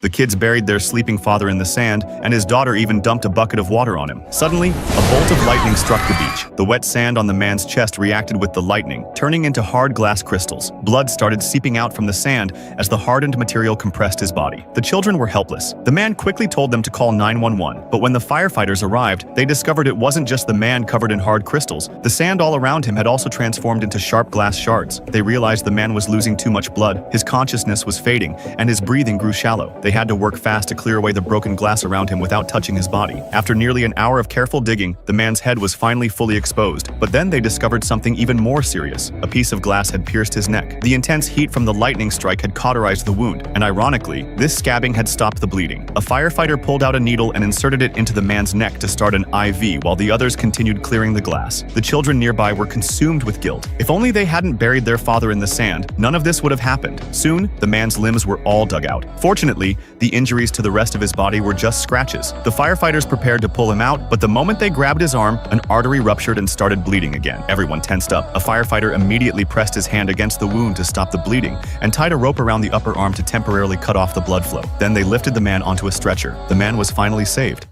The kids buried their sleeping father in the sand, and his daughter even dumped a bucket of water on him. Suddenly, a bolt of lightning struck the beach. The wet sand on the man's chest reacted with the lightning, turning into hard glass crystals. Blood started seeping out from the sand as the hardened material compressed his body. The children were helpless. The man quickly told them to call 911, but when the firefighters arrived, they discovered it wasn't just the man covered in hard crystals. The sand all around him had also transformed into sharp glass shards. They realized the man was losing too much blood, his consciousness was fading, and his breathing grew shallow. They had to work fast to clear away the broken glass around him without touching his body. After nearly an hour of careful digging, the man's head was finally fully exposed. But then they discovered something even more serious. A piece of glass had pierced his neck. The intense heat from the lightning strike had cauterized the wound, and ironically, this scabbing had stopped the bleeding. A firefighter pulled out a needle and inserted it into the man's neck to start an IV while the others continued clearing the glass. The children nearby were consumed with guilt. If only they hadn't buried their father in the sand, none of this would have happened. Soon, the man's limbs were all dug out. Fortunately, the injuries to the rest of his body were just scratches. The firefighters prepared to pull him out, but the moment they grabbed his arm, an artery ruptured and started bleeding again. Everyone tensed up. A firefighter immediately pressed his hand against the wound to stop the bleeding and tied a rope around the upper arm to temporarily cut off the blood flow. Then they lifted the man onto a stretcher. The man was finally saved.